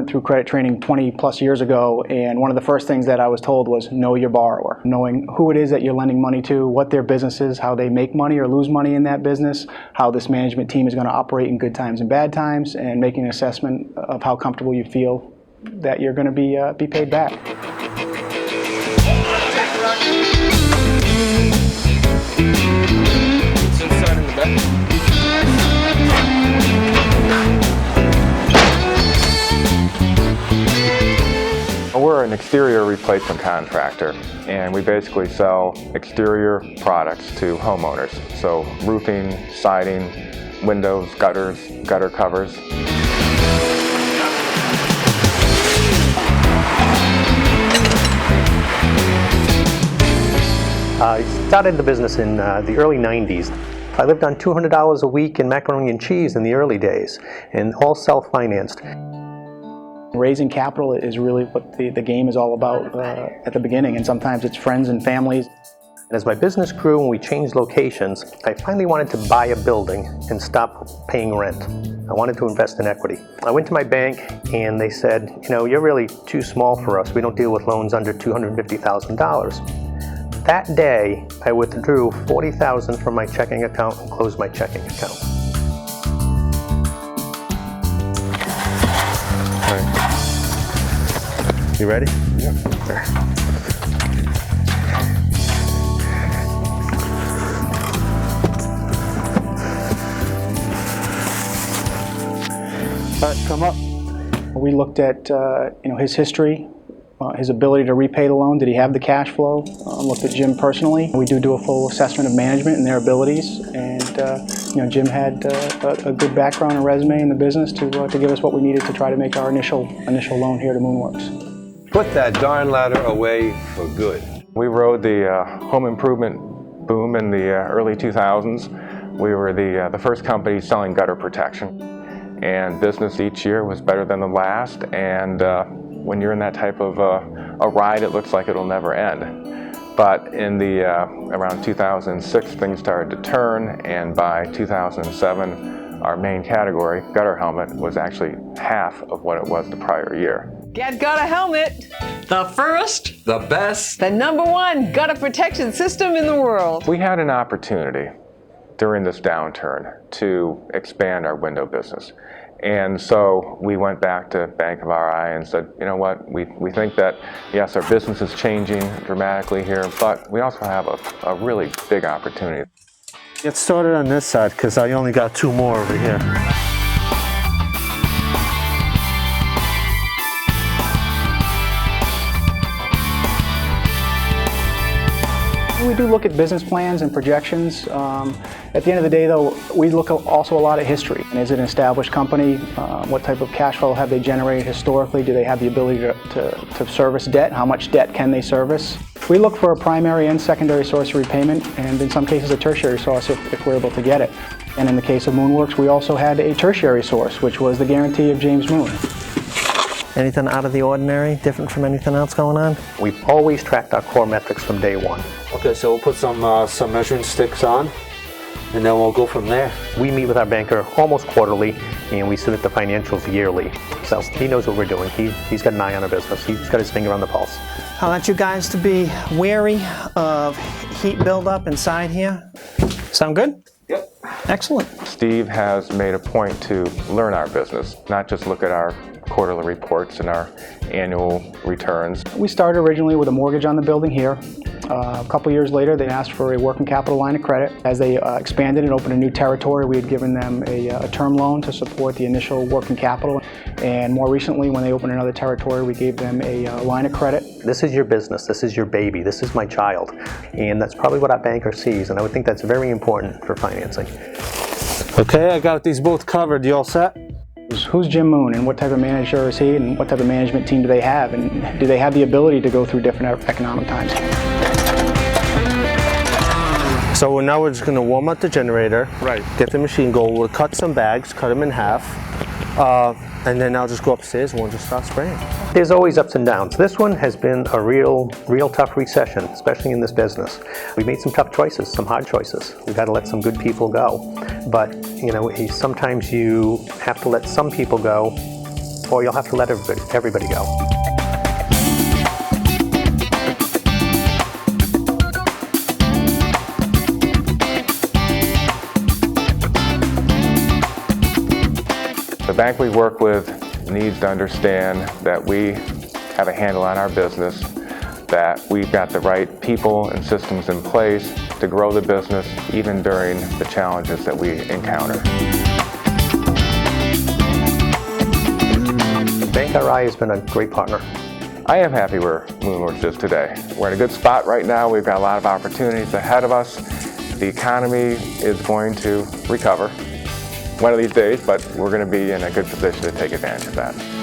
went through credit training 20 plus years ago, and one of the first things that I was told was know your borrower. Knowing who it is that you're lending money to, what their business is, how they make money or lose money in that business, how this management team is going to operate in good times and bad times, and making an assessment of how comfortable you feel that you're going to be paid back. We're an exterior replacement contractor, and we basically sell exterior products to homeowners. So roofing, siding, windows, gutters, gutter covers. I started the business in the early 90s. I lived on $200 a week in macaroni and cheese in the early days, and all self-financed. Raising capital is really what the game is all about at the beginning, and sometimes it's friends and families. As my business grew and we changed locations, I finally wanted to buy a building and stop paying rent. I wanted to invest in equity. I went to my bank and they said, you know, you're really too small for us. We don't deal with loans under $250,000. That day, I withdrew $40,000 from my checking account and closed my checking account. All right. You ready? Yep. All right, come up. We looked at his history, his ability to repay the loan. Did he have the cash flow? Looked at Jim personally. We do a full assessment of management and their abilities, and Jim had a good background and resume in the business to give us what we needed to try to make our initial loan here to Moonworks. Put that darn ladder away for good. We rode the home improvement boom in the early 2000s. We were the first company selling gutter protection, and business each year was better than the last. And when you're in that type of a ride, it looks like it'll never end. But in the around 2006, things started to turn, and by 2007, our main category, gutter helmet, was actually half of what it was the prior year. Get Gutter Helmet, the first, The best. the #1 gutter protection system in the world. We had an opportunity during this downturn to expand our window business. And so we went back to Bank of RI and said, you know what, we think that, yes, our business is changing dramatically here, but we also have a really big opportunity. Get started on this side because I only got 2 more over here. We do look at business plans and projections. At the end of the day, though, we look also a lot at history. And is it an established company? What type of cash flow have they generated historically? Do they have the ability to service debt? How much debt can they service? We look for a primary and secondary source of repayment, and in some cases a tertiary source if we're able to get it. And in the case of Moonworks, we also had a tertiary source, which was the guarantee of James Moon. Anything out of the ordinary, different from anything else going on? We've always tracked our core metrics from day one. Okay, so we'll put some measuring sticks on, and then we'll go from there. We meet with our banker almost quarterly, and we submit the financials yearly. So he knows what we're doing. He's got an eye on our business. He's got his finger on the pulse. I want you guys to be wary of heat buildup inside here. Sound good? Yep. Excellent. Steve has made a point to learn our business, not just look at our quarterly reports and our annual returns. We started originally with a mortgage on the building here. A couple years later, they asked for a working capital line of credit. As they expanded and opened a new territory, we had given them a term loan to support the initial working capital. And more recently, when they opened another territory, we gave them a line of credit. This is your business. This is your baby. This is my child. And that's probably what our banker sees, and I would think that's very important for financing. Okay, I got these both covered. You all set? Who's Jim Moon, and what type of manager is he, and what type of management team do they have, and do they have the ability to go through different economic times? So now we're just going to warm up the generator. Right. Get the machine going. We'll cut some bags, cut them in half, and then I'll just go upstairs and we'll just start spraying. There's always ups and downs. This one has been a real tough recession, especially in this business. We made some tough choices, some hard choices. We've got to let some good people go. But, you know, sometimes you have to let some people go or you'll have to let everybody go. The bank we work with needs to understand that we have a handle on our business, that we've got the right people and systems in place to grow the business even during the challenges that we encounter. Bank RI has been a great partner. I am happy where Moonworks is today. We're in a good spot right now. We've got a lot of opportunities ahead of us. The economy is going to recover one of these days, but we're going to be in a good position to take advantage of that.